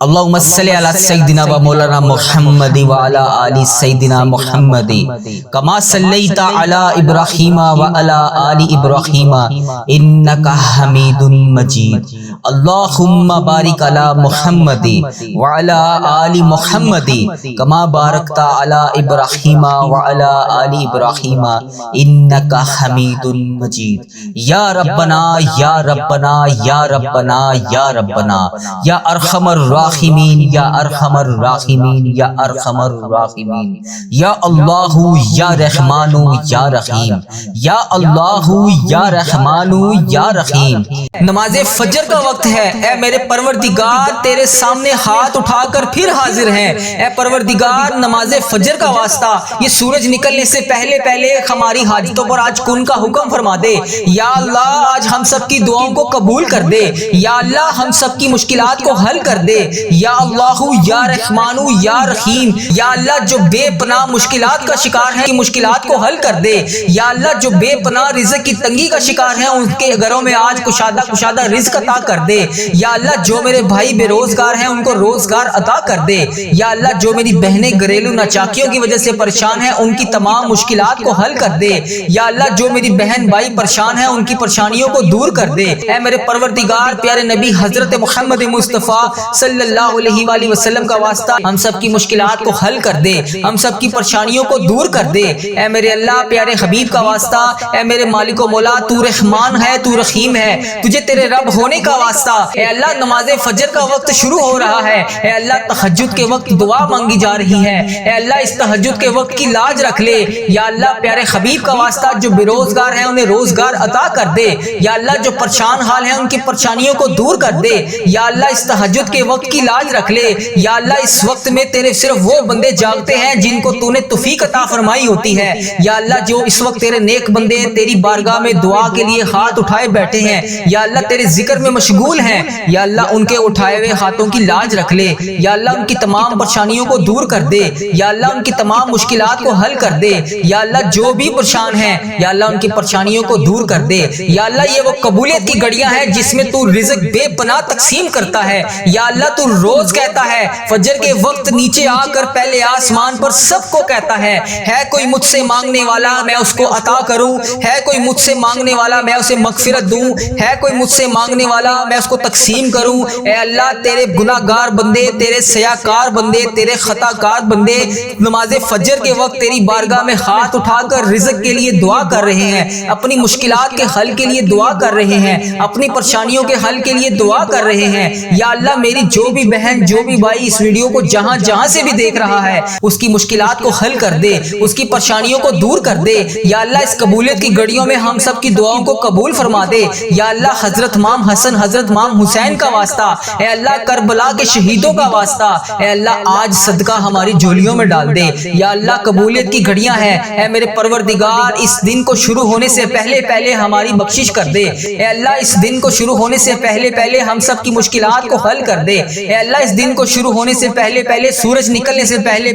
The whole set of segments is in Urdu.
اللهم صل على سيدنا ومولانا محمد وعلى آل سيدنا محمد كما صليت على إبراهيم وعلى آل إبراهيم إنك حميد مجيد اللهم بارك على محمد وعلى آل محمد كما باركت على إبراهيم وعلى آل إبراهيم إنك حميد مجيد يا ربنا يا ربنا يا ربنا يا ربنا يا أرحم الراحمين يا أرحم الراحمين يا أرحم الراحمين يا الله يا رحمن يا رحيم يا الله يا رحمن يا رحيم۔ نماز فجر کا وقت ہے، اے میرے پروردگار تیرے سامنے ہاتھ اٹھا کر پھر حاضر ہیں۔ اے پروردگار نماز فجر کا واسطہ یہ سورج نکلنے سے پہلے ہماری حاجتوں پر آج کن کا حکم فرما دے۔ یا اللہ آج ہم سب کی دعاؤں کو قبول کر دے۔ یا اللہ ہم سب کی مشکلات کو حل کر دے۔ یا اللہ یا رحمان یا رحیم، یا اللہ جو بے پناہ مشکلات کا شکار ہیں مشکلات کو حل کر دے۔ یا اللہ جو بے پناہ رزق کی تنگی کا شکار ہیں ان کے گھروں میں آج کشادہ رزق عطا کر دے۔ یا اللہ جو میرے بھائی بے روزگار ہیں ان کو روزگار عطا کر دے۔ یا اللہ جو میری بہنیں گھریلو ناچاکیوں کی وجہ سے پریشان ہیں ان کی تمام مشکلات کو حل کر دے۔ یا اللہ جو میری بہن بھائی پریشان ہیں ان کی پریشانیوں کو دور کر دے۔ اے میرے پروردگار پیارے نبی حضرت محمد مصطفیٰ صلی اللہ علیہ وآلہ وسلم کا واسطہ ہم سب کی مشکلات کو حل کر دے، ہم سب کی پریشانیوں کو دور کر دے۔ اے میرے اللہ پیارے حبیب کا واسطہ، اے میرے مالک و مولا تو رحمان ہے تو رحیم ہے، تجھے تیرے رب ہونے کا واسطہ۔ اے اللہ نماز فجر کا وقت شروع ہو رہا ہے، اے اللہ تہجد کے وقت دعا مانگی جا رہی ہے، اے اللہ اس تہجد کے وقت کی لاج رکھ لے۔ یا اللہ پیارے حبیب کا واسطہ جو بے روزگار ہیں انہیں روزگار عطا کر دے۔ یا اللہ جو پریشان حال ہیں ان کی پریشانیوں کو دور کر دے۔ یا اللہ اس تہجد کے وقت کی لاج رکھ لے۔ یا اللہ اس وقت میں تیرے صرف وہ بندے جاگتے ہیں جن کو تو نے توفیق عطا فرمائی ہوتی ہے۔ یا اللہ جو اس وقت تیرے نیک بندے تیری بارگاہ میں دعا کے لیے ہاتھ اٹھائے بیٹھے ہیں، یا اللہ تیرے ذکر میں مشغول ہیں، یا اللہ ان کے اٹھائے ہوئے ہاتھوں کی لاج رکھ لے۔ یا اللہ ان کی تمام پریشانیوں کو دور کر دے۔ یا اللہ ان کی تمام مشکلات کو حل کر دے۔ یا اللہ جو بھی پریشان ہیں یا اللہ ان کی پریشانیوں کو دور کر دے۔ یا اللہ یہ وہ قبولیت کی گھڑیاں ہیں جس میں تو رزق بے پناہ تقسیم کرتا ہے۔ یا اللہ تو روز کہتا ہے فجر کے وقت نیچے آ کر پہلے آسمان پر سب کو کہتا ہے کوئی مجھ سے مانگنے والا میں اس کو عطا کروں، ہے کوئی مجھ سے مانگنے والا میں اسے مغفرت دوں، ہے کوئی مجھ سے مانگنے والا میں اس کو تقسیم کروں۔ اے اللہ تیرے گناہ گار بندے، تیرے سیاکار بندے، تیرے خطا کار بندے نماز فجر کے وقت تیری بارگاہ میں ہاتھ اٹھا کر رزق کے لیے دعا کر رہے ہیں، اپنی مشکلات کے حل کے لیے دعا کر رہے ہیں، اپنی پریشانیوں کے حل کے لیے دعا کر رہے ہیں۔ یا اللہ میری جو بھی بہن جو بھی بھائی اس ویڈیو کو جہاں سے بھی دیکھ رہا ہے اس کی مشکلات کو حل کر دے، اس کی پریشانیوں کو دور کر دے۔ یا اللہ اس قبولیت کی گھڑیوں میں ہم سب کی دعاؤں کو قبول فرما دے۔ یا اللہ حضرت امام حسن حضرت امام حسین کا واسطہ، اے اللہ کربلا کے شہیدوں کا واسطہ، اے اللہ آج صدقہ ہماری جھولیوں میں ڈال دے۔ یا اللہ قبولیت کی گھڑیاں ہیں، اے میرے پروردگار اس دن کو شروع ہونے سے پہلے ہماری بخشش کر دے۔ اے اللہ اس دن کو شروع ہونے سے پہلے ہم سب کی مشکلات کو حل کر دے۔ اے اللہ اس دن کو شروع ہونے سے پہلے سورج نکلنے سے پہلے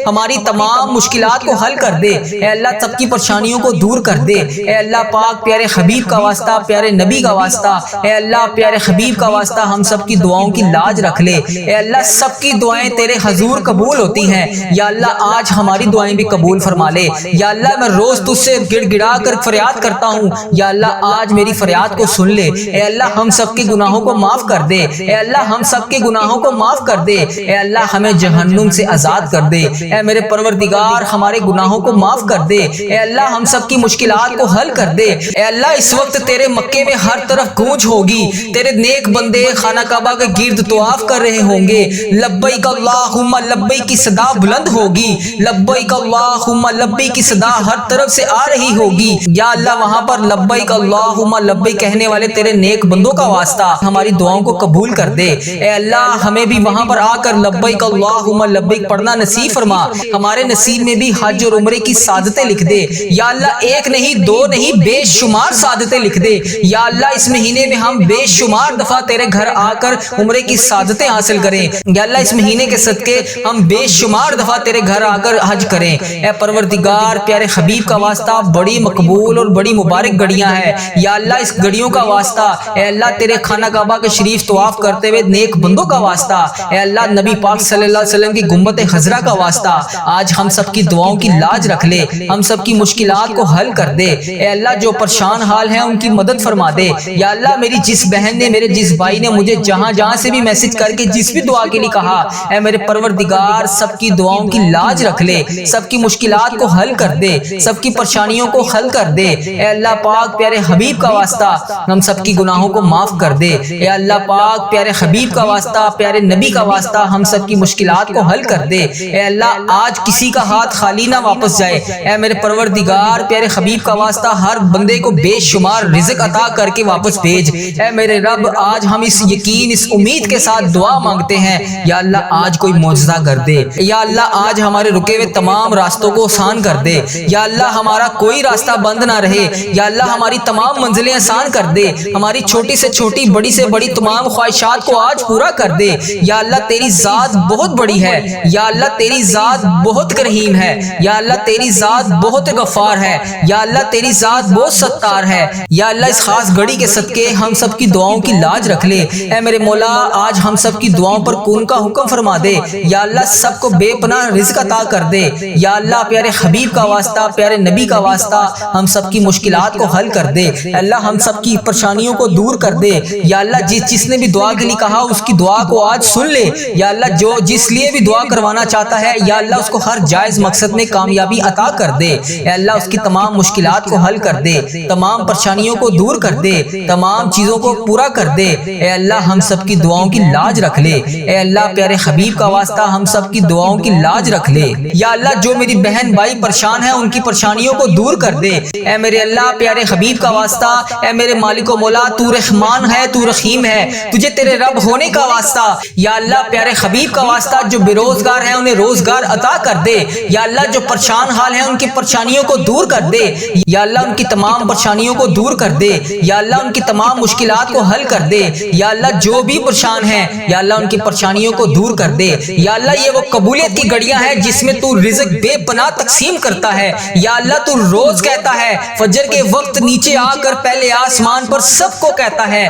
ہماری تمام مشکلات کو حل کر دے۔ اے اللہ سب کی پریشانیوں کو دور کر دے۔ اے اللہ پاک پیارے حبیب کا واسطہ، پیارے نبی کا واسطہ، اے اللہ پیارے حبیب کا واسطہ ہم سب کی دعاؤں کی لاج رکھ لے۔ اے اللہ سب کی دعائیں تیرے حضور قبول ہوتی ہیں۔ یا اللہ آج ہماری دعائیں بھی قبول فرما لے۔ یا اللہ میں روز تجھ سے گڑ گڑا کر فریاد کرتا ہوں، یا اللہ آج میری فریاد کو سن لے۔ اے اللہ ہم سب کے گناہوں کو معاف کر دے۔ اے اللہ ہم سب کے گناہوں کو معاف کر دے۔ اے اللہ ہمیں جہنم سے آزاد کر دے۔ اے میرے پروردگار ہمارے گناہوں کو معاف کر دے۔ اے اللہ ہم سب کی مشکلات کو حل کر دے۔ اے اللہ اس وقت تیرے مکے میں ہر طرف گونج ہوگی، تیرے نیک بندے خانہ کعبہ کے گرد طواف کر رہے ہوں گے، لبیک اللہم لبیک کی صدا بلند ہوگی، لبیک اللہم لبیک کی صدا ہر طرف سے آ رہی ہوگی۔ یا اللہ وہاں پر لبیک اللہم لبیک کہنے والے تیرے نیک بندوں کا واسطہ ہماری دعاؤں کو قبول کر دے۔ اے اللہ ہمیں بھی وہاں پر آ کر لبیک اللہم لبیک پڑھنا نصیب فرما، ہمارے نصیب میں بھی حج اور عمرے کی سعادتیں لکھ دے۔ یا اللہ ایک نہیں دو نہیں بے شمار سعادتیں لکھ دے۔ یا اللہ اس مہینے میں ہم بے شمار دفعہ تیرے گھر آ کر عمرے کی سعادتیں حاصل کریں۔ یا اللہ اس مہینے کے صدقے ہم بے شمار دفعہ تیرے گھر آ کر حج کریں۔ اے پروردگار پیارے حبیب کا واسطہ بڑی مقبول اور بڑی مبارک گھڑیاں ہیں، یا اللہ اس گھڑیوں کا واسطہ اے اللہ تیرے خانہ کعبہ کے شریف طواف کرتے ہوئے نیک بندوں کا واسطہ، اے اللہ نبی پاک صلی اللہ علیہ وسلم کی گنبد خضرا کا واسطہ آج ہم سب کی دعاؤں کی لاج رکھ لے، ہم سب کی مشکلات کو حل کر دے۔ اے اللہ جو پریشان حال ہیں ان کی مدد فرما دے۔ یا اللہ میری جس بہن نے، میرے جس بھائی نے مجھے جہاں جہاں سے بھی میسج کر کے جس بھی دعا کے لیے کہا، اے میرے پروردگار سب کی دعاؤں کی لاج رکھ لے، سب کی مشکلات کو حل کر دے، سب کی پریشانیوں کو حل کر دے۔ اے اللہ پاک پیارے حبیب کا واسطہ ہم سب کی گناہوں کو معاف کر دے۔ اے اللہ پاک پیارے حبیب کا واسطہ، پیارے نبی کا واسطہ ہم سب کی مشکلات کو حل کر دے۔ اے اللہ آج کسی کا ہاتھ خالی نہ واپس جائے۔ اے میرے پروردگار پیارے حبیب کا واسطہ ہر بندے کو بے شمار رزق عطا کر کے واپس بھیج۔ اے میرے رب آج ہم اس یقین، اس امید کے ساتھ دعا مانگتے ہیں، یا اللہ آج کوئی معجزہ کر دے۔ یا اللہ آج ہمارے رکے ہوئے تمام راستوں کو آسان کر دے۔ یا اللہ ہمارا کوئی راستہ بند نہ رہے۔ یا اللہ ہماری تمام منزلیں آسان کر دے، ہماری چھوٹی سے چھوٹی، بڑی سے بڑی تمام خواہشات کو آج پورا کر دے۔ یا اللہ تیری ذات بہت بڑی ہے، یا اللہ تیری ذات بہت کریم ہے، یا اللہ تیری ذات بہت غفار ہے، یا اللہ تیری ذات بہت ستار ہے۔ یا اللہ اس خاص گھڑی کے صدقے ہم سب کی دعاؤں کی لاج رکھ لے۔ اے میرے مولا آج ہم سب کی دعاؤں پر کون کا حکم فرما دے۔ یا اللہ سب کو بے پناہ رزق عطا کر دے۔ یا اللہ پیارے حبیب کا واسطہ، پیارے نبی کا واسطہ ہم سب کی مشکلات کو حل کر دے۔ اللہ ہم سب کی پریشانیوں کو دور کر دے۔ یا اللہ جس نے بھی دعا کے لیے کہا اس کی دعا کو آج سن لے۔ یا اللہ جو جس لیے بھی دعا کروانا چاہتا ہے، یا اللہ اس کو ہر جائز مقصد میں کامیابی عطا کر دے۔ اے اللہ اس کی تمام مشکلات کو حل کر دے، تمام پریشانیوں کو دور کر دے، تمام چیزوں کو پورا کر دے۔ اے اللہ ہم سب کی دعاؤں کی لاج رکھ لے۔ اے اللہ پیارے حبیب کا واسطہ ہم سب کی دعاؤں کی لاج رکھ لے۔ یا اللہ جو میری بہن بھائی پریشان ہیں ان کی پریشانیوں کو دور کر دے۔ اے میرے اللہ پیارے حبیب کا واسطہ، اے میرے مالک و مولا تو رحمان ہے، تو رحیم ہے، تجھے تیرے رب ہونے کا واسطہ، یا اللہ پیارے حبیب کا واسطہ جو بے روزگار ہیں انہیں روزگار عطا کر دے۔ یا اللہ جو پریشان حال ہیں ان کی پریشانیوں کو دور کر دے۔ یا اللہ ان کی تمام پریشانیوں کو دور کر دے۔ یا اللہ ان کی تمام مشکلات کو حل کر دے۔ یا اللہ جو بھی پریشان ہیں، یا اللہ ان کی پریشانیوں کو دور کر دے۔ یا اللہ یہ وہ قبولیت کی گھڑیاں ہیں جس میں تو رزق بے پناہ تقسیم کرتا ہے۔ یا اللہ تو روز کہتا ہے فجر کے وقت نیچے آ کر پہلے آسمان پر سب کو کہتا ہے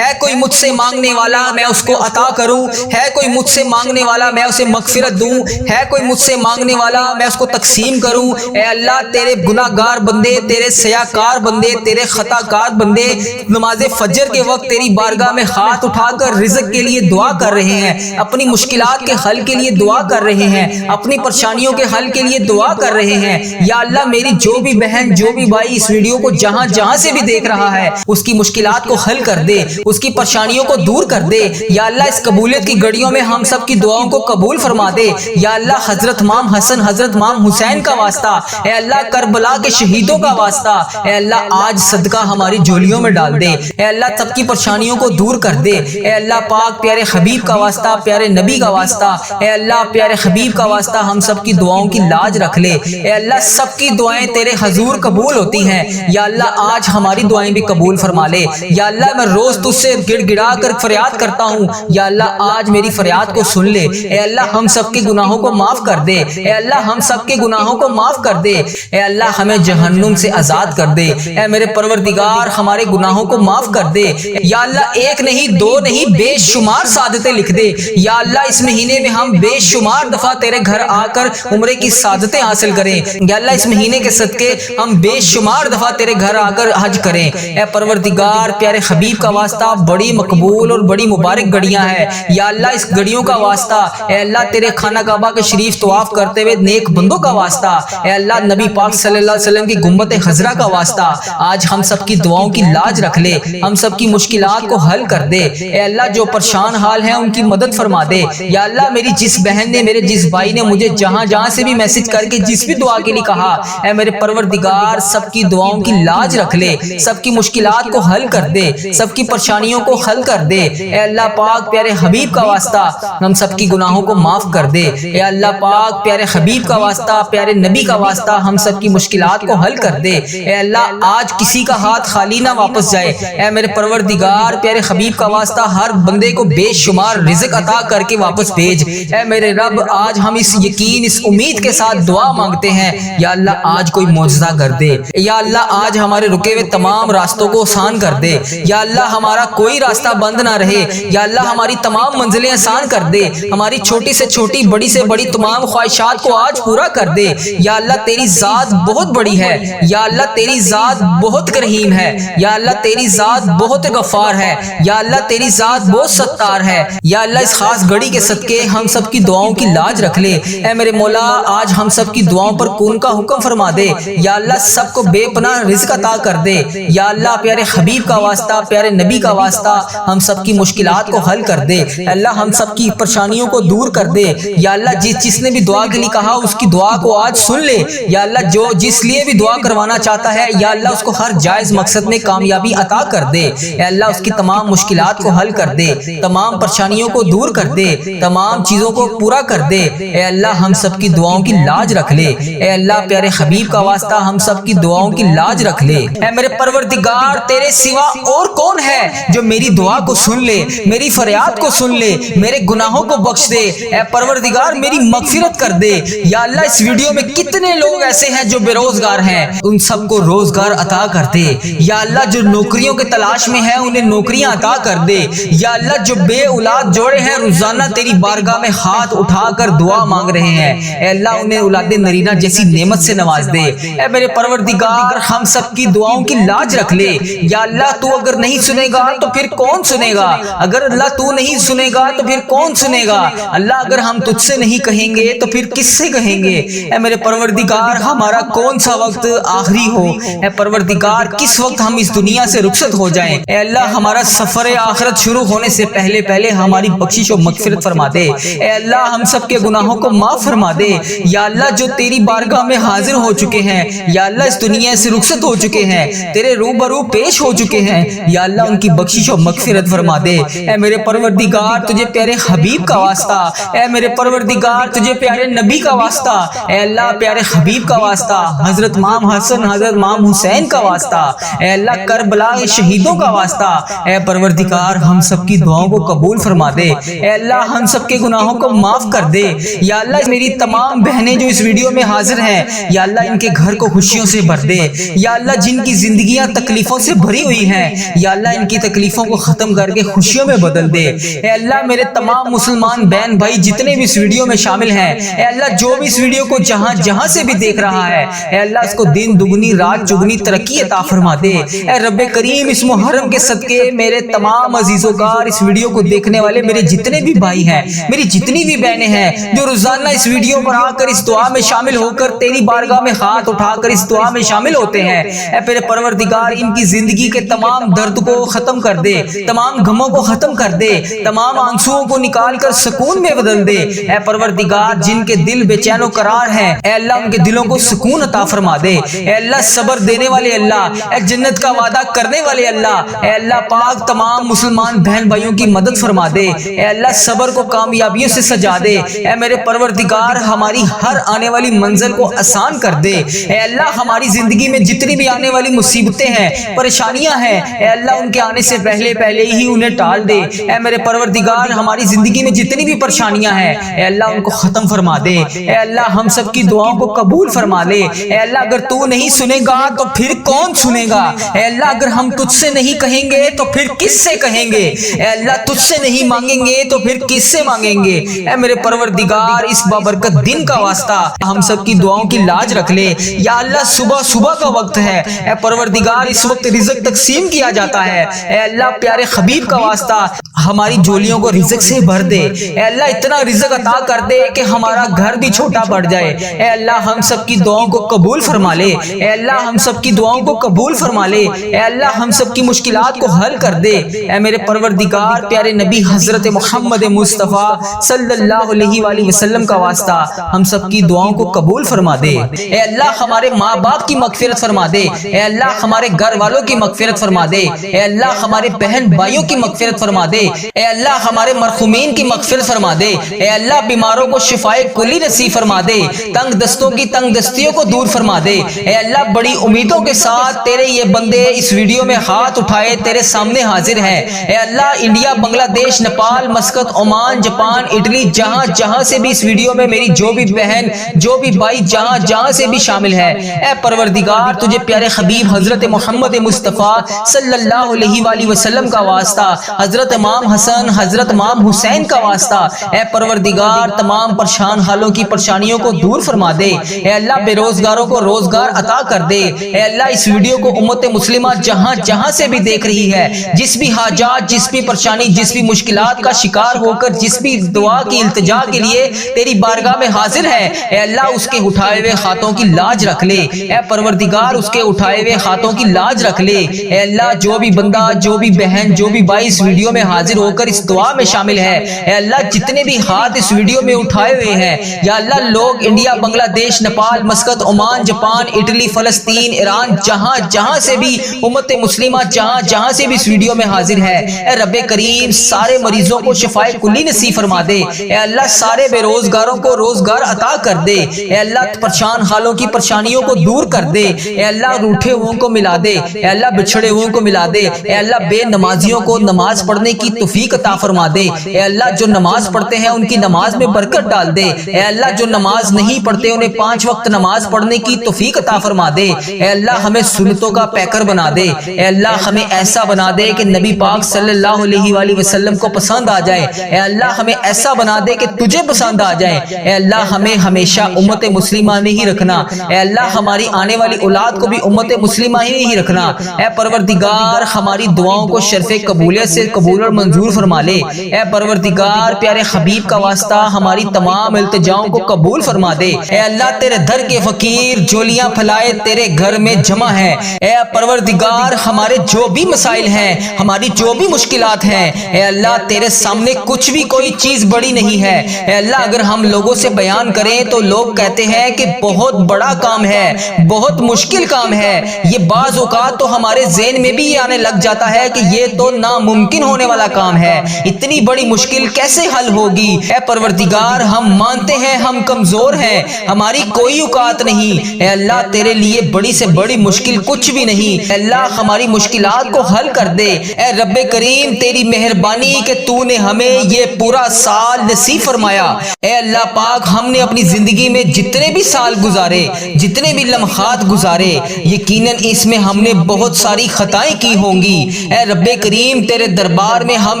کوئی مجھ سے مانگنے والا میں اس کو عطا کروں، ہے کوئی مجھ سے مانگنے والا میں اسے مغفرت دوں، ہے کوئی مجھ سے مانگنے والا میں اس کو تقسیم کروں۔ اے اللہ تیرے گناہ گار بندے، تیرے سیاکار بندے، تیرے خطا کار بندے نماز فجر کے وقت تیری بارگاہ میں ہاتھ اٹھا کر رزق کے لیے دعا کر رہے ہیں، اپنی مشکلات کے حل کے لیے دعا کر رہے ہیں، اپنی پریشانیوں کے حل کے لیے دعا کر رہے ہیں۔ یا اللہ میری جو بھی بہن، جو بھی بھائی اس ویڈیو کو جہاں جہاں سے بھی دیکھ رہا ہے اس کی مشکلات کو حل کر دے، اس کی پریشانیوں کو دور کر دے۔ یا اللہ اس قبولیت کی گھڑیوں میں ہم سب کی دعاؤں کو قبول فرما دے۔ یا اللہ حضرت امام حسن، حضرت امام حسین کا واسطہ، اے اللہ کربلا کے شہیدوں کا واسطہ، اے اللہ آج صدقہ ہماری جھولیوں میں ڈال دے۔ اے اللہ سب کی پریشانیوں کو دور کر دے۔ اے اللہ پاک پیارے حبیب کا واسطہ، پیارے نبی کا واسطہ، اے اللہ پیارے حبیب کا واسطہ ہم سب کی دعاؤں کی لاج رکھ لے۔ اے اللہ سب کی دعائیں تیرے حضور قبول ہوتی ہیں، یا اللہ آج ہماری دعائیں بھی قبول فرما لے۔ یا اللہ میں روز تجھ سے گڑ گڑا کر فریاد کرتا ہوں، یا اللہ آج میری فریاد کو سن لے۔ اے اللہ ہم سب کے گناہوں کو معاف کر دے۔ اے اللہ ہم سب کے گناہوں کو معاف کر دے۔ اے اللہ ہمیں جہنم سے آزاد کر دے۔ اے میرے پروردگار ہمارے گناہوں کو معاف کر دے۔ یا اللہ ایک نہیں، دو نہیں، بے شمار سعادتیں لکھ دے۔ یا اللہ اس مہینے میں ہم بے شمار دفعہ تیرے گھر آ کر عمرے کی سعادتیں حاصل کریں۔ یا اللہ اس مہینے کے صدقے ہم بے شمار دفعہ تیرے گھر آ کر حج کریں۔ اے پروردگار پیارے حبیب کا واسطہ بڑی مقبول اور بڑی مبارک گھڑیاں ہیں، یا اللہ اس گھڑیوں کا واسطہ، اے اللہ تیرے خانہ کعبہ کے شریف طواف کرتے ہوئے نیک بندوں کا واسطہ، اے اللہ نبی پاک صلی اللہ علیہ وسلم کی گنبد خضرا کا واسطہ آج ہم سب کی دعاؤں کی لاج رکھ لے، ہم سب کی مشکلات کو حل کر دے۔ اے اللہ جو پریشان حال ہیں ان کی مدد فرما دے۔ یا اللہ میری جس بہن نے، میرے جس بھائی نے مجھے جہاں جہاں سے بھی میسج کر کے جس بھی دعا کے لیے کہا، اے میرے پروردگار سب کی دعاؤں کی لاج رکھ لے، سب کی مشکلات کو حل کر دے، سب کی پریشانیوں کو حل کر دے۔ اے اللہ پاک پیارے حبیب کا واسطہ ہم سب کی گناہوں کو معاف کر دے۔ اے اللہ پاک پیارے حبیب کا واسطہ، پیارے نبی کا واسطہ ہم سب کی مشکلات کو حل کر دے۔ اے اللہ آج کسی کا ہاتھ خالی نہ واپس جائے۔ اے میرے پروردگار پیارے حبیب کا واسطہ ہر بندے کو بے شمار رزق عطا کر کے واپس بھیج۔ اے میرے رب آج ہم اس یقین، اس امید کے ساتھ دعا مانگتے ہیں، یا اللہ آج کوئی معجزہ کر دے۔ یا اللہ آج ہمارے رکے ہوئے تمام راستوں کو آسان کر دے۔ یا اللہ ہمارا کوئی راستہ بند نہ رہے۔ یا اللہ ہماری ہماری تمام منزلیں آسان کر دے، ہماری چھوٹی سے چھوٹی بڑی سے بڑی تمام خواہشات کو آج پورا کر دے۔ یا اللہ تیری ذات بہت بڑی ہے، یا اللہ تیری ذات بہت کریم ہے، یا اللہ تیری ذات بہت غفار ہے، یا اللہ تیری ذات بہت ستار ہے۔ یا اللہ اس خاص گھڑی کے صدقے ہم سب کی دعاؤں کی لاج رکھ لے۔ اے میرے مولا آج ہم سب کی دعاؤں پر کون کا حکم فرما دے۔ یا اللہ سب کو بے پناہ رزق عطا کر دے۔ یا اللہ پیارے حبیب کا واسطہ، پیارے نبی کا واسطہ ہم سب کی مشکلات کو حل کر دے۔ اللہ ہم سب کی پریشانیوں کو دور کر دے۔ یا اللہ جس نے بھی دعا کے لیے کہا اس کی دعا کو آج سن لے۔ یا اللہ جو جس لیے بھی دعا کروانا چاہتا ہے یا اللہ اس کو ہر جائز مقصد میں کامیابی عطا کر دے۔ اے اللہ اس کی تمام مشکلات کو حل کر دے، تمام پریشانیوں کو دور کر دے، تمام چیزوں کو پورا کر دے۔ اے اللہ ہم سب کی دعاؤں کی لاج رکھ لے۔ اے اللہ پیارے حبیب کا واسطہ ہم سب کی دعاؤں کی لاج رکھ لے۔ اے میرے پروردگار تیرے سوا اور کون ہے جو میری دعا کو سن لے، میری فریاد کو سن لے، میرے گناہوں کو بخش دے۔ اے پروردگار میری مغفرت کر دے۔ یا اللہ اس ویڈیو میں کتنے لوگ ایسے ہیں جو بے روزگار ہیں، ان سب کو روزگار عطا کر دے۔ یا اللہ جو نوکریوں کے تلاش میں ہیں انہیں نوکریاں عطا کر دے۔ یا اللہ جو بے اولاد جوڑے ہیں روزانہ تیری بارگاہ میں ہاتھ اٹھا کر دعا مانگ رہے ہیں، اے اللہ انہیں اولاد نرینہ جیسی نعمت سے نواز دے۔ اے میرے پروردگار ہم سب کی دعاؤں کی لاج رکھ لے۔ یا اللہ تو اگر نہیں سنے گا تو پھر کون سنے گا؟ اگر اللہ تو نہیں سنے گا تو پھر کون سنے گا؟ اللہ اگر ہم تجھ سے نہیں کہیں گے تو پھر کس سے کہیں گے؟ اے میرے پروردگار ہمارا کون سا وقت آخری ہو؟ اے پروردگار کس وقت ہم اس دنیا سے رخصت ہو جائیں؟ اے اللہ ہمارا سفر آخرت شروع ہونے سے پہلے پہلے ہماری بخشش و مغفرت فرما دے۔ اے اللہ ہم سب کے گناہوں کو معاف فرما دے۔ یا اللہ جو تیری بارگاہ میں حاضر ہو چکے ہیں، یا اللہ اس دنیا سے رخصت ہو چکے ہیں، تیرے روبرو پیش ہو چکے ہیں، یا اللہ ان کی بخشش و مغفرت فرما دے۔ اے میرے پروردگار تجھے پیارے حبیب کا واسطہ، اے میرے پروردگار تجھے پیارے نبی کا واسطہ، اے اللہ پیارے حبیب کا واسطہ، حضرت امام حسن حضرت امام حسین کا واسطہ، اے اللہ کربلا کے شہیدوں کا واسطہ، اے پروردگار ہم سب کی دعاؤں کو قبول فرما دے۔ اے اللہ ہم سب کے گناہوں کو معاف کر دے۔ یا اللہ میری تمام بہنیں جو اس ویڈیو میں حاضر ہیں، یا اللہ ان کے گھر کو خوشیوں سے بھر دے۔ یا اللہ جن کی زندگیاں تکلیفوں سے بھری ہوئی ہیں، یا اللہ ان کی تکلیفوں کو ختم کر کے خوشیوں میں بدل دے۔ اے اللہ میرے تمام مسلمان بہن بھائی جتنے بھی اس ویڈیو میں شامل ہیں، اے اللہ جو بھی اس ویڈیو کو جہاں جہاں سے بھی دیکھ رہا ہے، اے اللہ اس کو دن دگنی رات چگنی ترقی عطا فرما دے۔ اے رب کریم اس محرم کے صدقے میرے تمام عزیزوں کا اس ویڈیو کو دیکھنے والے میرے جتنے بھی بھائی ہیں، میری جتنی بھی بہنیں ہیں جو روزانہ اس ویڈیو پر آ کر اس دعا میں شامل ہو کر تیری بارگاہ میں ہاتھ اٹھا کر اس دعا میں شامل ہوتے ہیں، اے میرے پروردگار ان کی زندگی کے تمام درد کو ختم کر دے، تمام غموں کو ختم کر دے، تمام آنسوؤں کو نکال کر سکون میں بدل دے۔ اے پروردگار جن کے دل بے چین و قرار ہیں، اے اللہ ان کے دلوں کو سکون عطا فرما دے۔ اے اللہ صبر دینے والے اللہ، اے جنت کا وعدہ کرنے والے اللہ، اے اللہ پاک تمام مسلمان بہن بھائیوں کی مدد فرما دے۔ اے اللہ صبر کو کامیابیوں سے سجا دے۔ اے میرے پروردگار ہماری ہر آنے والی منزل کو آسان کر دے۔ اے اللہ ہماری زندگی میں جتنی بھی آنے والی مصیبتیں ہیں، پریشانیاں ہیں، اے اللہ ان کے آنے سے پہلے پہلے ہی انہیں ٹال دے۔ اے میرے پروردگار ہماری زندگی میں جتنی بھی پریشانیاں ہیں، اے اللہ ان کو ختم فرما دے۔ اے اللہ ہم سب کی دعاؤں کو قبول فرما لے۔ اے اللہ اگر تو نہیں سنے گا تو پھر کون سنے گا؟ اے اللہ اگر ہم تجھ سے نہیں کہیں گے تو پھر کس سے کہیں گے؟ اے اللہ تجھ سے نہیں مانگیں گے تو پھر کس سے مانگیں گے؟ اے میرے پروردگار اس بابرکت دن کا واسطہ ہم سب کی دعاؤں کی لاج رکھ لے۔ یا اللہ صبح صبح کا وقت ہے، اے پروردگار اس وقت رزق تقسیم کیا جاتا ہے، اے اللہ پیارے حبیب کا واسطہ ہماری جولیوں کو رزق سے بھر دے۔ اے اللہ اتنا رزق عطا کر دے کہ ہمارا گھر بھی چھوٹا پڑ جائے۔ اے اللہ ہم سب کی دعاؤں کو قبول فرما لے۔ اے اللہ ہم سب کی دعاؤں کو قبول فرما لے۔ اے اللہ ہم سب کی مشکلات کو حل کر دے۔ اے میرے پروردگار پیارے نبی حضرت محمد مصطفیٰ صلی اللہ علیہ وآلہ وسلم کا واسطہ ہم سب کی دعاؤں کو قبول فرما دے۔ اے اللہ ہمارے ماں باپ کی مغفرت فرما دے۔ اے اللہ ہمارے گھر والوں کی مغفرت فرما دے۔ اے اللہ ہمارے بہن بھائیوں کی مغفرت فرما دے۔ اے اللہ ہمارے مرحومین کی مغفرت فرما دے۔ اے اللہ بیماروں کو شفائے کلی نصیب فرما دے۔ تنگ دستوں کی تنگ دستیوں کو دور فرما دے۔ اے اللہ بڑی امیدوں کے ساتھ تیرے یہ بندے اس ویڈیو میں ہاتھ اٹھائے تیرے سامنے حاضر ہیں۔ اے اللہ انڈیا، بنگلہ دیش، Nepal, Muscat, Oman, Japan, Italy, جہاں جہاں سے بھی اس ویڈیو میں میری جو بھی بہن جو بھی بھائی جہاں جہاں سے بھی شامل ہے، اے پروردگار تجھے پیارے حبیب حضرت محمد مصطفیٰ صلی اللہ علیہ وآلہ وسلم کا واسطہ، حضرت امام حسن حضرت امام حسین کا واسطہ اے پروردگار تمام پریشان حالوں کی پریشانیوں کو دور فرما دے۔ اے اللہ بے روزگاروں کو روزگار عطا کر دے۔ اے اللہ اس ویڈیو کو امت مسلمہ جہاں جہاں سے بھی دیکھ رہی ہے، جس بھی حاجات، جس بھی پریشانی، جس بھی مشکلات کا شکار ہو کر جس بھی دعا کی التجا کے لیے تیری بارگاہ میں حاضر ہے، اے اللہ اس کے اٹھائے ہوئے ہاتھوں کی لاج رکھ لے۔ اے پروردگار اس کے اٹھائے ہوئے ہاتھوں کی لاج رکھ لے۔ اے اللہ جو بھی بندہ، جو بھی بہن، جو بھی بھائی اس ویڈیو میں حاضر ہو کر اس دعا میں شامل ہے، اے اللہ جتنے بھی ہاتھ اس ویڈیو میں اٹھائے ہوئے ہیں، یا اللہ لوگ انڈیا، بنگلہ دیش، Nepal, Muscat, Oman, Japan, Italy, فلسطین، ایران، جہاں جہاں سے بھی امت مسلمہ جہاں جہاں سے بھی اس ویڈیو میں حاضر ہے، اے رب کریم سارے مریضوں کو شفائے کلی نصیب فرما دے۔ اے اللہ سارے بے روزگاروں کو روزگار عطا کر دے۔ اے اللہ پریشان حالوں کی پریشانیوں کو دور کر دے۔ اے اللہ روٹھے ہوئے کو ملا دے۔ اے اللہ بچھڑے ہوئے کو ملا دے۔ اے اللہ بے نمازیوں کو نماز پڑھنے کی توفیق عطا فرما دے۔ اے اللہ جو نماز پڑھتے ہیں ان کی نماز میں برکت ڈال دے۔ اے اللہ جو نماز نہیں پڑھتے انہیں 5 وقت نماز پڑھنے کی توفیق عطا فرما دے۔ اے اللہ ہمیں سنتوں کا پیکر بنا دے۔ اے اللہ ہمیں ایسا بنا دے کہ نبی پاک صلی اللہ علیہ وآلہ وسلم کو پسند آ جائے۔ اے اللہ ہمیں ایسا بنا دے کہ تجھے پسند آ جائے۔ اے اللہ ہمیں ہمیشہ امت مسلمہ میں ہی رکھنا۔ اے اللہ ہماری آنے والی اولاد کو بھی امت مسلمہ ہی رکھنا۔ اے پروردگار ہماری دعاؤں کو شرف قبولیت سے قبول اور منظور فرما لے۔ اے پروردگار پیارے حبیب کا واسطہ ہماری تمام التجاؤں کو قبول فرما دے۔ اے اللہ تیرے در کے فقیر جولیاں پھلائے تیرے گھر میں جمع ہے۔ اے پروردگار ہمارے جو بھی مسائل ہیں، ہماری جو بھی مشکلات ہیں، اے اللہ تیرے سامنے کچھ بھی کوئی چیز بڑی نہیں ہے۔ اے اللہ اگر ہم لوگوں سے بیان کریں تو لوگ کہتے ہیں کہ بہت بڑا کام ہے، بہت مشکل کام ہے۔ یہ بعض اوقات تو ہمارے ذہن میں بھی یہ آنے لگ جاتا ہے کہ یہ تو ناممکن ہونے والا کام ہے، اتنی بڑی مشکل کیسے حل ہوگی؟ اے پروردگار ہم مانتے ہیں ہم کمزور ہیں، ہماری کوئی اوقات نہیں۔ اے اللہ تیرے لیے بڑی سے بڑی مشکل کچھ بھی نہیں۔ اے اللہ ہماری مشکلات کو حل کر دے۔ اے رب کریم تیری مہربانی کہ تو نے ہمیں یہ پورا سال نصیب فرمایا۔ اے اللہ پاک ہم نے اپنی زندگی میں جتنے بھی سال گزارے، جتنے بھی لمحات گزارے، یقیناً اس میں ہم نے بہت ساری خطائیں کی ہوں گی۔ اے رب کریم تیرے دربار میں ہم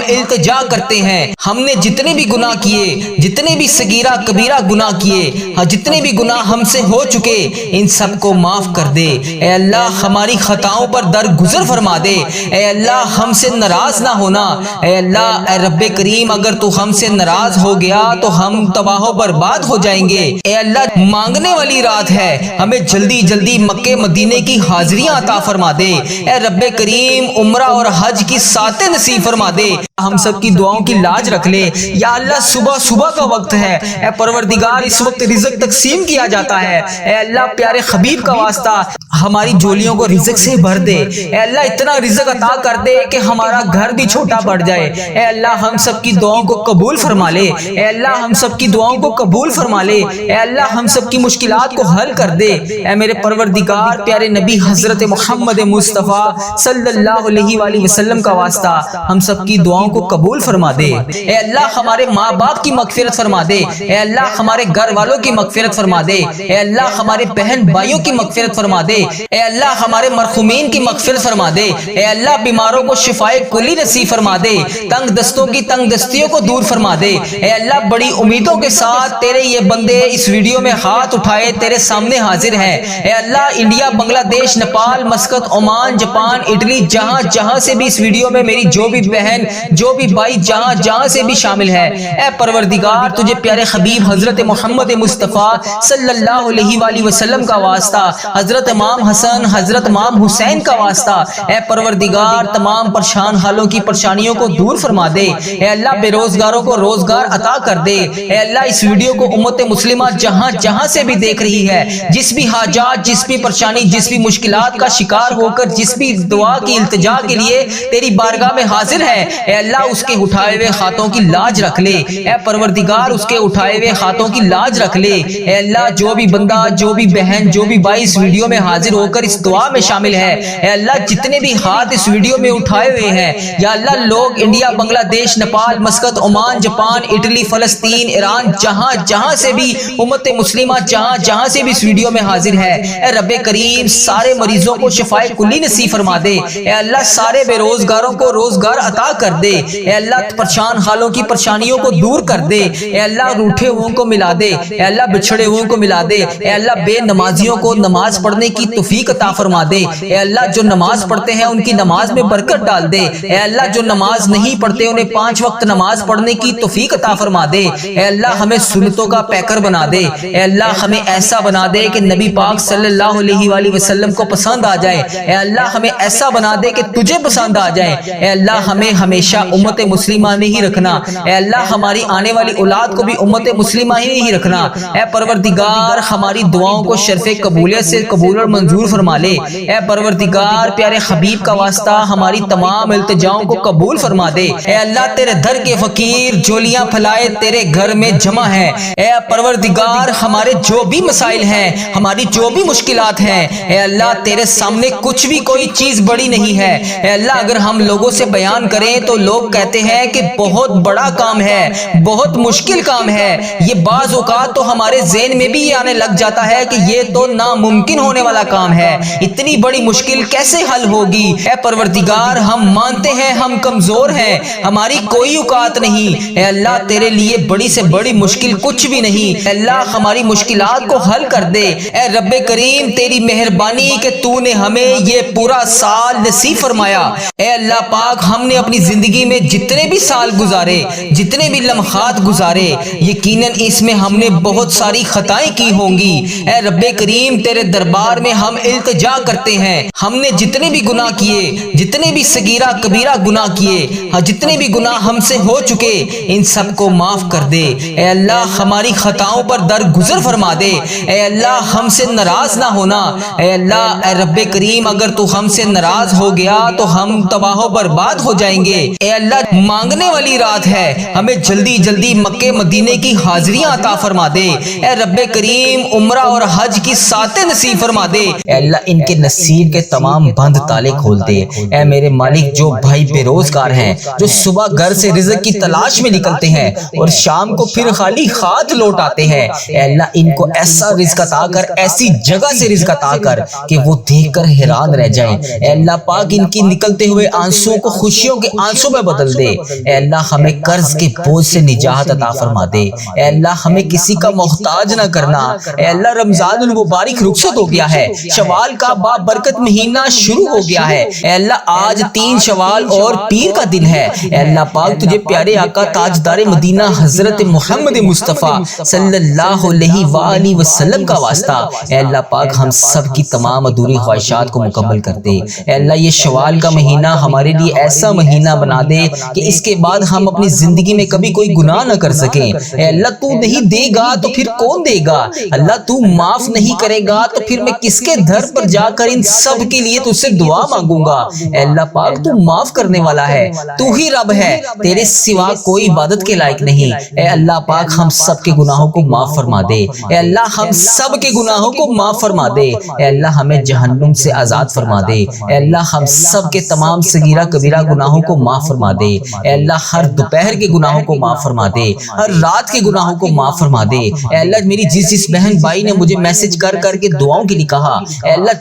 التجا کرتے ہیں، ہم نے جتنے بھی گناہ کیے، جتنے بھی صغیرہ کبیرہ گناہ کیے، جتنے بھی گناہ ہم سے ہو چکے، ان سب کو معاف کر دے۔ اے اللہ ہماری خطاؤں پر درگزر فرما دے۔ اے اللہ ہم سے ناراض نہ ہونا۔ اے اللہ اے رب کریم اگر تو ہم سے ناراض ہو گیا تو ہم تباہ و برباد ہو جائیں گے۔ اے اللہ مانگنے والی رات ہے، ہمیں جلدی جلدی مکے مدینے کی حاضریاں عطا فرما دے۔ اے رب کریم عمرہ اور حج کی ساتیں نصیب فرما دے۔ ہم سب کی دعاؤں کی لاج رکھ لے۔ یا اللہ صبح صبح کا وقت ہے، اے پروردگار اس وقت رزق تقسیم کیا جاتا ہے۔ اے اللہ پیارے حبیب کا واسطہ ہماری جولیوں کو رزق سے بھر دے۔ اے اللہ اتنا رزق عطا کر دے کہ ہمارا گھر بھی چھوٹا پڑ جائے۔ اے اللہ ہم سب کی دعاؤں کو قبول فرما لے۔ اے اللہ ہم سب کی دعاؤں کو قبول فرما لے۔ اے اللہ ہم سب کی مشکلات کو حل کر دے۔ اے میرے پروردگار پیارے نبی حضرت محمد مصطفیٰ صلی اللہ علیہ وآلہ وسلم کا واسطہ ہم سب کی دعاؤں کو قبول فرما دے۔ اے اللہ ہمارے ماں باپ کی مغفرت فرما دے۔ اے اللہ ہمارے گھر والوں کی مغفرت فرما دے۔ اے اللہ ہمارے بہن بھائیوں کی مغفرت فرما دے۔ اے اللہ ہمارے مرحومین کی مغفرت فرما دے۔ اے اللہ بیماروں کو شفائے کلی نصیب فرما دے۔ تنگ دستوں کی تنگ دستیوں کو دور فرما دے۔ اے اللہ بڑی امیدوں کے ساتھ تیرے یہ بندے اس ویڈیو میں ہاتھ اٹھائے تیرے سامنے حاضر ہیں۔ اے اللہ انڈیا، بنگلہ دیش، Nepal, Muscat, Oman, Japan, Italy, جہاں جہاں سے بھی اس ویڈیو میں میری جو بھی بہن، جو بھی بھائی جہاں جہاں سے بھی شامل ہے، اے پروردگار تجھے پیارے حبیب حضرت محمد مصطفیٰ صلی اللہ علیہ وآلہ وسلم کا واسطہ، حضرت امام حسن حضرت امام حسین کا واسطہ، اے پروردگار تمام پریشان حالوں کی پریشانیوں کو دور فرما دے۔ اے اللہ بے روزگاروں کو روزگار عطا کر دے۔ اے اللہ اس ویڈیو کو امت مسلمہ جہاں جہاں سے بھی دیکھ رہی ہے، جس بھی حاجات، جس بھی پریشانی، جس بھی مشکلات کا شکار ہو کر جس بھی دعا کی التجا کے لیے تیری بارگاہ میں حاضر ہے، اے اللہ اس کے اٹھائے ہوئے ہاتھوں کی لاج رکھ لے۔ اے پروردگار اس کے اٹھائے ہوئے ہاتھوں کی لاج رکھ لے۔ اے اللہ جو بھی بندہ، جو بھی بہن، جو بھی بھائی اس ویڈیو میں حاضر ہو کر اس دعا میں شامل ہے، اے اللہ جتنے بھی ہاتھ اس ویڈیو میں اٹھائے ہوئے ہیں، یا اللہ لوگ انڈیا، بنگلہ دیش، Nepal, Muscat, Oman, Japan, Italy, فلسطین، ایران، جہاں جہاں سے بھی امت مسلمہ جہاں جہاں سے بھی اس ویڈیو میں حاضر ہے، اے رب کریم سارے مریضوں کو شفائے کلی نصیب فرما دے۔ اے اللہ سارے بے روزگاروں کو روزگار عطا کر دے۔ اے اللہ پریشان حالوں کی پریشانیوں کو دور کر دے، اے اللہ روٹھے ہوئوں کو ملا دے، اے اللہ بچھڑے ہوئوں کو ملا دے، اے اللہ بے نمازیوں کو نماز پڑھنے کی توفیق عطا فرما دے، اے اللہ جو نماز پڑھتے ہیں ان کی نماز میں برکت ڈال دے، اے اللہ جو نماز نہیں پڑھتے انہیں 5 وقت نماز پڑھنے کی توفیق عطا فرما دے، اے اللہ ہمیں سنتوں کا پیکر بنا دے، اے اللہ ہمیں ایسا بنا دے کہ نبی پاک صلی اللہ علیہ وآلہ وسلم کو پسند آ جائے، اے اللہ ہمیں ایسا بنا دے کہ تجھے پسند آ جائے، اے اللہ ہمیں ہمیشہ امت مسلمہ نہیں رکھنا، اے اللہ ہماری آنے والی اولاد کو بھی امت مسلمہ ہی نہیں رکھنا، اے پروردگار ہماری دعاؤں کو شرف قبولیت سے قبول اور منظور فرما لے، اے پروردگار پیارے حبیب کا واسطہ ہماری تمام التجاؤں کو قبول فرما دے، اے اللہ تیرے در کے فقیر جولیاں پھلائے تیرے گھر میں جمع ہے، اے پروردگار ہمارے جو بھی مسائل ہیں، ہماری جو بھی مشکلات ہیں، اے اللہ تیرے سامنے کچھ بھی کوئی چیز بڑی نہیں ہے، اے اللہ اگر ہم لوگوں سے بیان کریں تو لوگ کہتے ہیں کہ بہت بڑا کام ہے، بہت مشکل کام ہے، یہ بعض اوقات تو ہمارے ذہن میں بھی یہ آنے لگ جاتا ہے کہ یہ تو ناممکن ہونے والا کام ہے، اتنی بڑی مشکل کیسے حل ہوگی؟ اے پروردگار ہم مانتے ہیں ہم کمزور ہیں، ہماری کوئی اوقات نہیں، اے اللہ تیرے لیے بڑی سے بڑی مشکل کچھ بھی نہیں، اے اللہ ہماری مشکلات کو حل کر دے، اے رب کریم تیری مہربانی کہ تو نے ہمیں یہ پورا سال نصیب فرمایا، اے اللہ پاک ہم نے اپنی زندگی میں جتنے بھی سال گزارے، جتنے بھی لمحات گزارے، یقیناً اس میں ہم نے بہت ساری خطائیں کی ہوں گی، اے رب کریم تیرے دربار میں ہم التجا کرتے ہیں، ہم نے جتنے بھی گناہ کیے، جتنے بھی صغیرہ کبیرہ گناہ کیے، جتنے بھی گناہ ہم سے ہو چکے ان سب کو معاف کر دے، اے اللہ ہماری خطاؤں پر درگزر فرما دے، اے اللہ ہم سے ناراض نہ ہونا، اے اللہ اے رب کریم اگر تو ہم سے ناراض ہو گیا تو ہم تباہ و برباد ہو جائیں گے، اے اللہ مانگنے والی رات ہے، ہمیں جلدی جلدی مکے مدینے کی حاضریاں عطا فرما دے، اے رب کریم عمرہ اور حج کی ساتیں نصیب فرما دے، اے اللہ ان کے نصیب کے تمام بند تالے کھول دے، اے میرے مالک جو بھائی بے روزگار ہیں، جو صبح گھر سے رزق کی تلاش میں نکلتے ہیں اور شام کو پھر خالی ہاتھ لوٹ آتے ہیں، اے اللہ ان کو ایسا رزق عطا کر، ایسی جگہ سے رزق عطا کر کہ وہ دیکھ کر حیران رہ جائیں، اے اللہ پاک ان کی نکلتے ہوئے آنسوں کو خوشیوں کے آنسوں میں بدل دے، اے اللہ ہمیں قرض کے بوجھ سے نجات عطا فرما دے، اے اللہ ہمیں کسی کا محتاج نہ کرنا، اے اللہ رمضان المبارک رخصت ہو گیا ہے، شوال کا بابرکت مہینہ شروع ہو گیا ہے، اے اللہ آج 3 شوال اور پیر کا دن ہے، اے اللہ پاک تجھے پیارے آقا تاجدار مدینہ حضرت محمد مصطفیٰ صلی اللہ علیہ وآلہ وسلم کا واسطہ، اے اللہ پاک ہم سب کی تمام ادھوری خواہشات کو مکمل کر دے، اے اللہ یہ شوال کا مہینہ ہمارے لیے ایسا مہینہ بنا دے کہ اس کے بعد ہم اپنی زندگی میں کبھی کوئی گناہ نہ کر سکیں، اے اللہ تو نہیں دے گا تو پھر کون دے گا؟ اللہ تو معاف نہیں کرے گا تو پھر میں کس کے در پر جا کر ان سب کے لیے تجھ سے دعا مانگوں گا؟ اے اللہ پاک تو معاف کرنے والا ہے، تو ہی رب ہے، تیرے سوا کوئی عبادت کے لائق نہیں، اے اللہ پاک ہم سب کے گناہوں کو معاف فرما دے، اے اللہ ہم سب کے گناہوں کو معاف فرما دے، اے اللہ ہمیں جہنم سے آزاد فرما دے، اے اللہ ہم سب کے تمام صغیرہ کبیرہ گناہوں کو معاف فرما دے، اے اللہ ہر دوپہر کے گناہوں کو معاف فرما دے، ہر رات کے گناہوں کو معاف فرما دے، اے اللہ میری جس بہن بھائی نے مجھے میسج کر کر کے دعاؤں کے لیے کہا، اے اللہ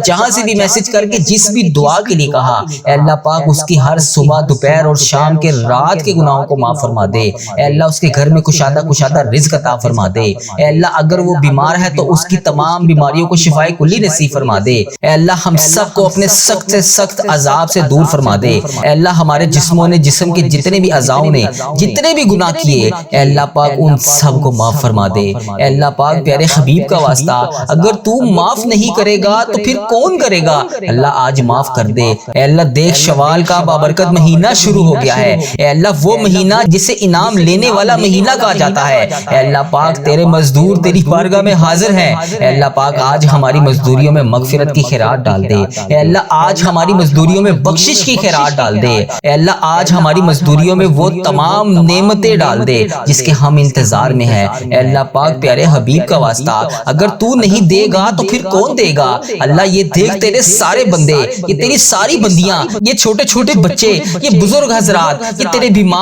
جہاں سے بھی میسج کر کے جس بھی دعا کے لیے کہا، اے اللہ پاک اس کی ہر صبح دوپہر اور شام کے رات کے گناہوں کو معاف فرما دے، اے اللہ اس کے گھر میں کشادہ رزق عطا فرما دے، اے اللہ اگر وہ بیمار ہے تو اس کی تمام بیماریوں کو شفائے کلی نصیب فرما دے، اے اللہ ہم سب کو اپنے سخت سے سخت عذاب سے دور فرما دے، اے اللہ ہمارے جسموں نے جسم کے جتنے بھی اعضاؤں نے جتنے بھی گناہ کیے، اے اللہ پاک ان سب کو معاف فرما دے، اے اللہ پاک پیارے حبیب کا واسطہ اگر تو معاف نہیں کرے گا تو پھر کون کرے گا؟ اللہ آج معاف کر دے، اے اللہ دیکھ شوال کا بابرکت مہینہ شروع ہو گیا ہے، اے اللہ وہ مہینہ جسے انعام لینے والا مہینہ کہا جاتا ہے، اے اللہ پاک تیرے مزدور تیری بارگاہ میں حاضر ہیں، اے اللہ پاک آج ہماری مزدوریوں میں مغفرت کی خیرات ڈال دے، اے اللہ آج ہماری مزدوریوں میں بخشش کی خیرات ڈال دے، اے اللہ آج ہماری مزدوریوں میں وہ تمام نعمتیں ڈال دے جس کے ہم انتظار میں ہیں، اے اللہ پاک پیارے حبیب کا واسطہ اگر تو نہیں دے گا تو پھر کون دے گا؟ اللہ یہ دیکھ تیرے سارے بندے، یہ تیری ساری بندیاں، یہ چھوٹے چھوٹے بچے، یہ بزرگ حضرات، یہ تیرے بیمار